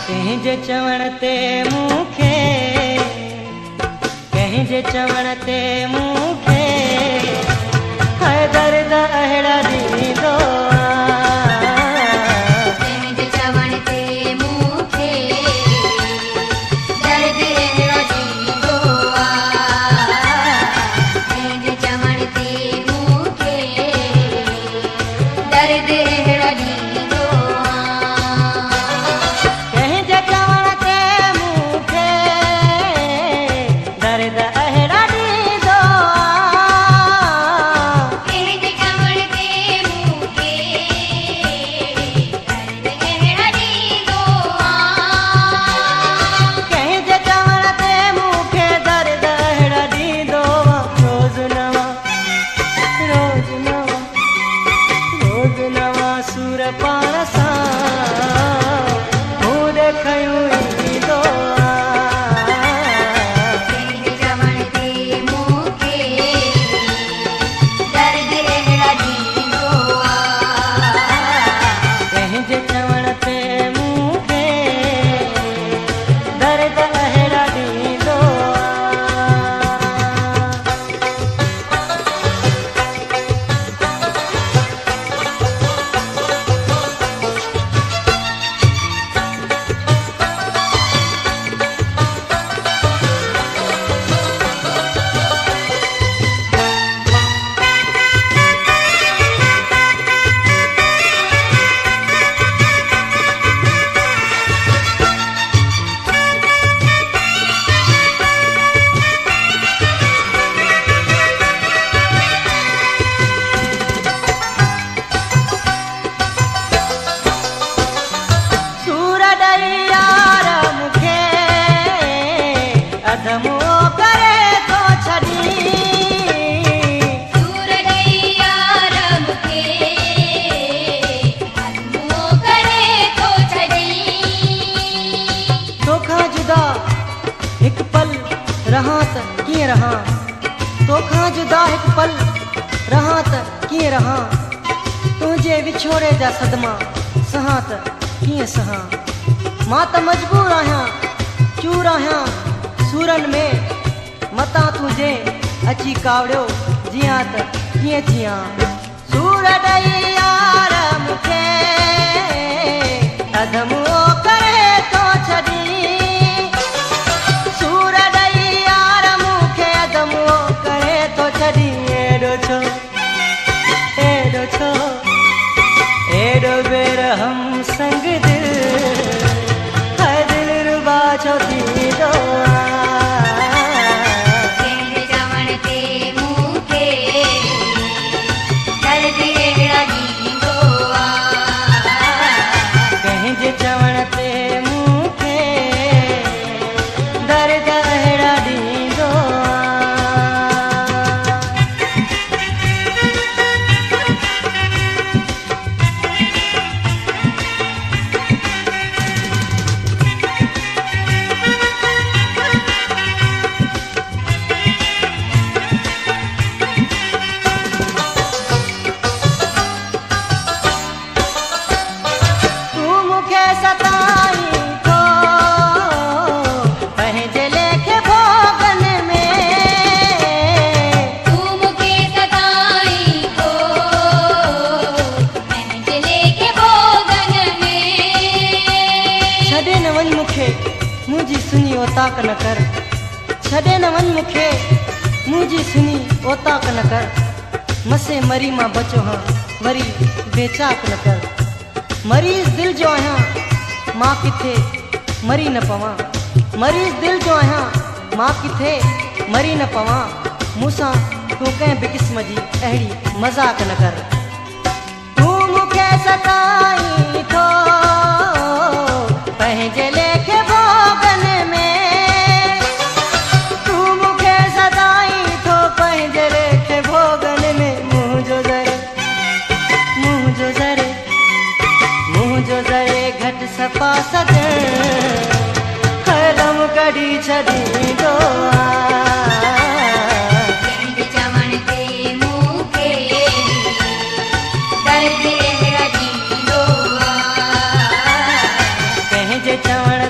कहीं जे चवण ते मूंखे, कहीं जे चवण ते मूंखे हाय दर्द अहिड़ा ॾींदो कहीं जे चवण ते मूंखे दर्द अहिड़ो ॾींदो कहीं जे चवण ते मूंखे दर्द अहिड़ो ॾींदो कहीं जे चवण ते मूंखे दर्द अहिड़ा ॾींदो कहीं जे चवण ते मूंखे दर्द अहिड़ो ॾींदो कहीं जे चवण ते मूंखे दर्द अहिड़ा ॾींदो रोज़ नवां रोज़ नवां रोज़ नवां सुर पाण सां मूं ॾेखयूं ईंदो कहीं जे चवण ते मूंखे दर्द अहिड़ा ॾींदो कहीं जे चवण ते मूंखे दर्द अहिड़ा ॾींदो सूर ॾई यार मूंखे अधमो करे थो छॾी सूर ॾई यार मूंखे अधमो करे थो छॾी तोखां जुदा हिकु पल रहां त कीअं रहां तोखां जुदा हिकु पल रहां त कीअं रहां तुंहिंजे विछोड़े जा सदमा सहां त कीअं सहां मां त मजबूर आहियां चूर आहियां सूरनि में मतां तुंहिंजे अची कावड़ियो जियां त कीअं जियां सूर ॾई यार मूंखे अधमो करे थो छॾी सूर ॾई यार मूंखे अधमो करे थो छॾी एॾो छो एॾो छो एॾो बेरहम संग दिल हाय दिल रुबा छो थींदो कहीं जे चवण ते मूंखे दर्द अहिड़ा ॾींदो कहीं जे चवण ते मूंखे दर्द अहिड़ा ॾींदो तूं मूंखे सताई थो पंहिंजे लेखे भोगन में तूं मूंखे सताई थो पंहिंजे लेखे भोगन में छॾे न वञ मूंखे मुंहिंजी सुनी ओताक न कर छॾे न वञ मूंखे मुंहिंजी सुनी ओताक न कर मसे मरी मां बचो हां वरी बेचाक न कर मरीज़ दिल जो आहियां मां किथे मरी न पवां मरीज़ दिल जो आहियां मां किथे मरी न पवां मूंसां तूं कंहिं बि क़िस्म जी अहिड़ी मज़ाक न कर तूं मूंखे सताई थो पंहिंजे लेखे भोगन में तूं मूंखे सताई थो पंहिंजे लेखे भोगन में मुंहिंजो ज़रे घटि सफ़ा सजण कदम कढी छॾींदो कहीं जे चवण ते मूंखे दर्द अहिड़ा ॾींदो कंहिंजे चवण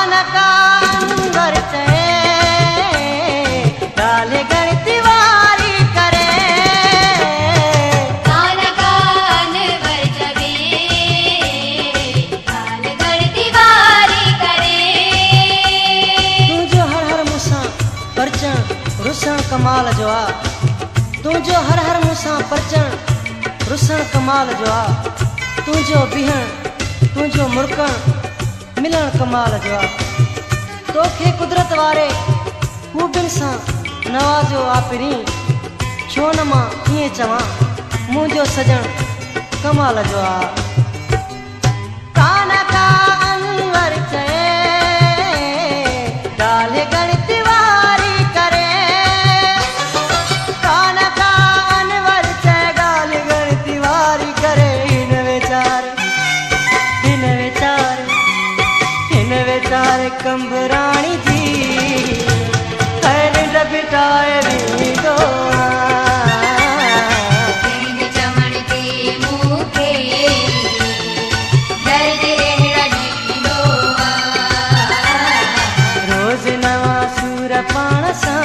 कान कांवर चए डाले गणती वारी करे कान कान वर जबे काल गणती वारी करे तू जो हर हर मूंसां परचण रुसण कमाल जो आ तू जो हर हर मूंसां परचण रुसण कमाल जो आ तू जो बिहण तू जो मुड़कण मिलण कमाल जो आ तोखे कुदरत वारे खूबिन सां नवाज़ो आपरी छो न मां ईअं चवां मुंहिंजो सजण कमाल जो आ कान का अनवर चए डाले गणती वारी करे कान का अनवर चए डाले गणती वारी करे हिन वेचारे कंबराणी जी खैर बिटाए वींदो दर्द चवण ते मूंखे दर्द अहिड़ा ॾींदो रोज़ नवां सूर पाण सां